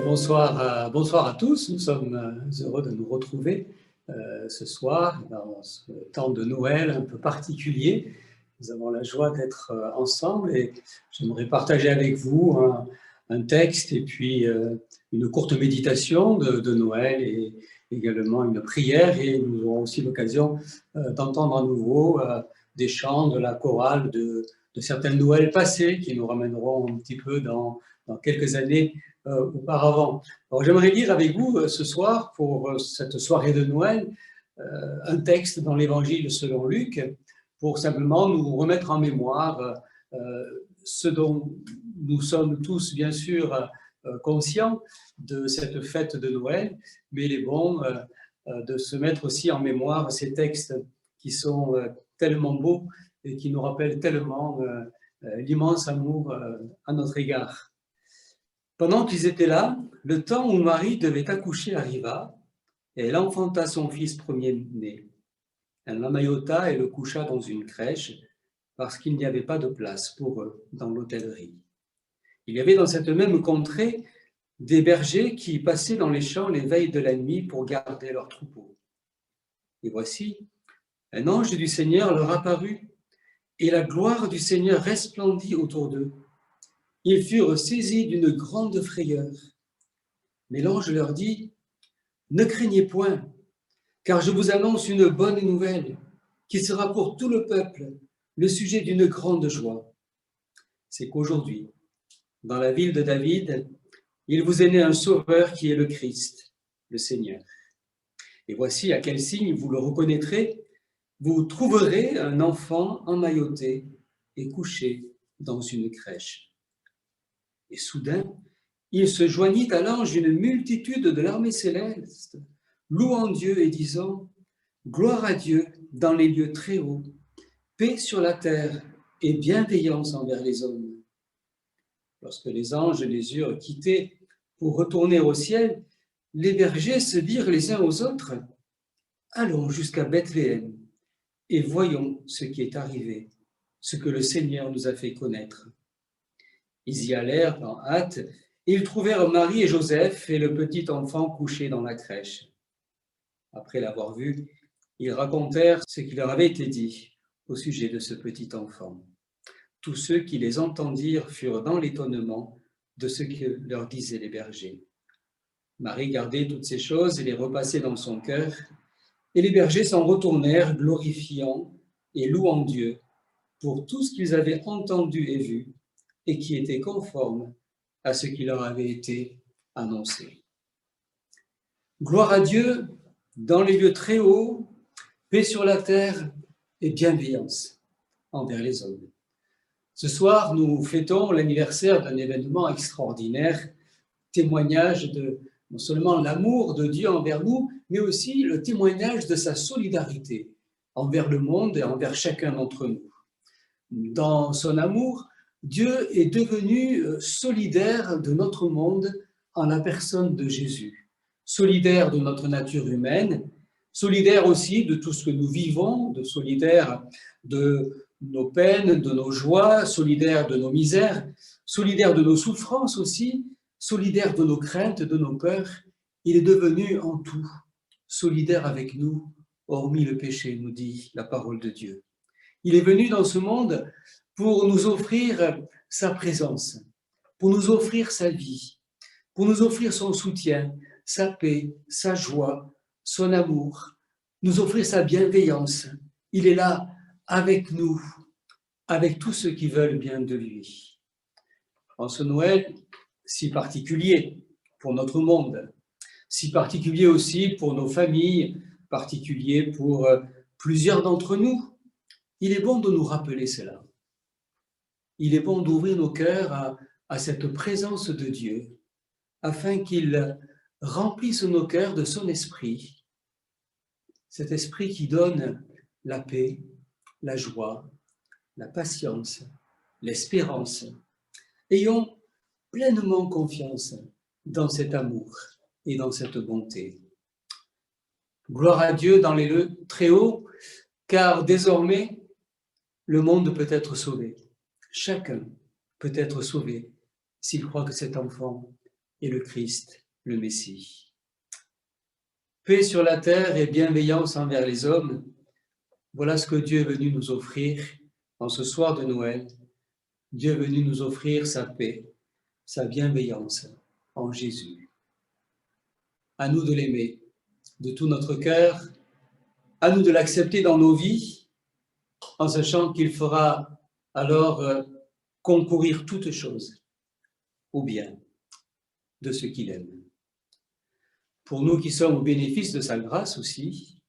Bonsoir à tous. Nous sommes heureux de nous retrouver ce soir dans ce temps de Noël un peu particulier. Nous avons la joie d'être ensemble et j'aimerais partager avec vous un texte et puis une courte méditation de Noël et également une prière. Et nous aurons aussi l'occasion d'entendre à nouveau des chants de la chorale de certaines Noëls passées qui nous ramèneront un petit peu dans quelques années auparavant. Alors, j'aimerais lire avec vous ce soir, pour cette soirée de Noël, un texte dans l'Évangile selon Luc, pour simplement nous remettre en mémoire ce dont nous sommes tous, bien sûr, conscients de cette fête de Noël, mais il est bon de se mettre aussi en mémoire ces textes qui sont tellement beaux et qui nous rappellent tellement l'immense amour à notre égard. Pendant qu'ils étaient là, le temps où Marie devait accoucher arriva, et elle enfanta son fils premier-né. Elle l'emmaillota et le coucha dans une crèche, parce qu'il n'y avait pas de place pour eux dans l'hôtellerie. Il y avait dans cette même contrée des bergers qui passaient dans les champs les veilles de la nuit pour garder leurs troupeaux. Et voici, un ange du Seigneur leur apparut, et la gloire du Seigneur resplendit autour d'eux. Ils furent saisis d'une grande frayeur. Mais l'ange leur dit : « Ne craignez point, car je vous annonce une bonne nouvelle, qui sera pour tout le peuple le sujet d'une grande joie. C'est qu'aujourd'hui, dans la ville de David, il vous est né un sauveur qui est le Christ, le Seigneur. Et voici à quel signe vous le reconnaîtrez, vous trouverez un enfant emmailloté et couché dans une crèche. » Et soudain, il se joignit à l'ange une multitude de l'armée céleste, louant Dieu et disant : « Gloire à Dieu dans les lieux très hauts, paix sur la terre et bienveillance envers les hommes. » Lorsque les anges les eurent quittés pour retourner au ciel, les bergers se dirent les uns aux autres : « Allons jusqu'à Bethléem et voyons ce qui est arrivé, ce que le Seigneur nous a fait connaître. » Ils y allèrent en hâte, et ils trouvèrent Marie et Joseph et le petit enfant couché dans la crèche. Après l'avoir vu, ils racontèrent ce qui leur avait été dit au sujet de ce petit enfant. Tous ceux qui les entendirent furent dans l'étonnement de ce que leur disaient les bergers. Marie gardait toutes ces choses et les repassait dans son cœur, et les bergers s'en retournèrent, glorifiant et louant Dieu pour tout ce qu'ils avaient entendu et vu, et qui était conforme à ce qui leur avait été annoncé. Gloire à Dieu dans les lieux très hauts, paix sur la terre et bienveillance envers les hommes. Ce soir, nous fêtons l'anniversaire d'un événement extraordinaire, témoignage de non seulement l'amour de Dieu envers nous, mais aussi le témoignage de sa solidarité envers le monde et envers chacun d'entre nous. Dans son amour, Dieu est devenu solidaire de notre monde en la personne de Jésus, solidaire de notre nature humaine, solidaire aussi de tout ce que nous vivons, solidaire de nos peines, de nos joies, solidaire de nos misères, solidaire de nos souffrances aussi, solidaire de nos craintes, de nos peurs. Il est devenu en tout solidaire avec nous, hormis le péché, nous dit la parole de Dieu. Il est venu dans ce monde pour nous offrir sa présence, pour nous offrir sa vie, pour nous offrir son soutien, sa paix, sa joie, son amour, nous offrir sa bienveillance. Il est là avec nous, avec tous ceux qui veulent bien de lui. En ce Noël si particulier pour notre monde, si particulier aussi pour nos familles, particulier pour plusieurs d'entre nous, il est bon de nous rappeler cela. Il est bon d'ouvrir nos cœurs à cette présence de Dieu, afin qu'il remplisse nos cœurs de son esprit, cet esprit qui donne la paix, la joie, la patience, l'espérance. Ayons pleinement confiance dans cet amour et dans cette bonté. Gloire à Dieu dans les lieux très hauts, car désormais, le monde peut être sauvé. Chacun peut être sauvé s'il croit que cet enfant et le Christ, le Messie. Paix sur la terre et bienveillance envers les hommes, voilà ce que Dieu est venu nous offrir en ce soir de Noël. Dieu est venu nous offrir sa paix, sa bienveillance en Jésus. À nous de l'aimer de tout notre cœur, à nous de l'accepter dans nos vies, en sachant qu'il fera alors concourir toutes choses au bien de ceux qu'il aime. Pour nous qui sommes au bénéfice de sa grâce aussi,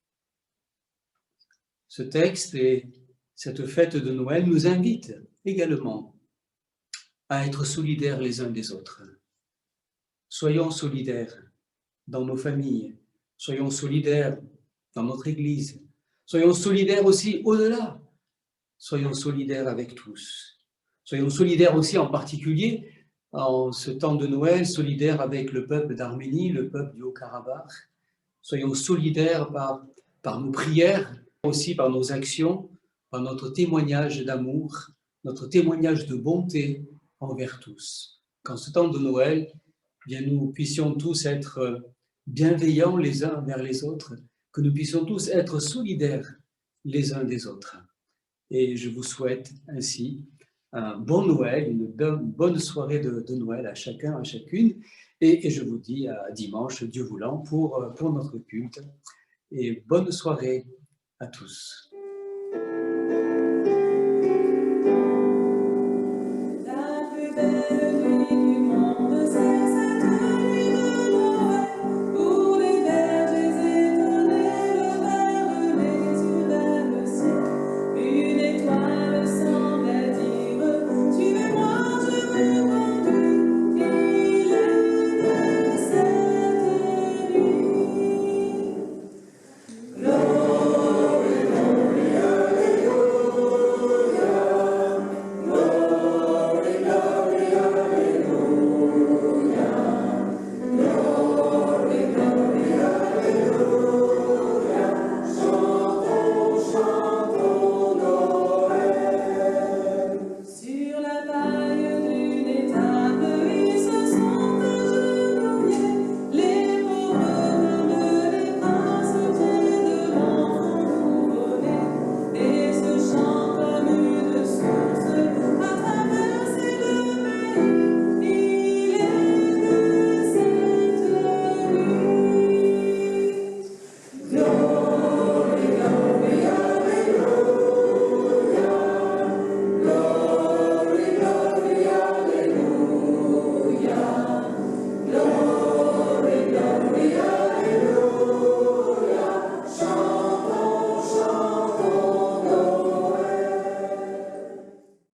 ce texte et cette fête de Noël nous invitent également à être solidaires les uns des autres. Soyons solidaires dans nos familles, soyons solidaires dans notre Église, soyons solidaires aussi au-delà, soyons solidaires avec tous. Soyons solidaires aussi en particulier en ce temps de Noël, solidaires avec le peuple d'Arménie, le peuple du Haut-Karabakh. Soyons solidaires par nos prières, aussi par nos actions, par notre témoignage d'amour, notre témoignage de bonté envers tous. Qu'en ce temps de Noël, bien, nous puissions tous être bienveillants les uns envers les autres, que nous puissions tous être solidaires les uns des autres. Et je vous souhaite ainsi un bon Noël, une bonne soirée de Noël à chacun, à chacune. Et je vous dis à dimanche, Dieu voulant, pour notre culte. Et bonne soirée à tous. La plus belle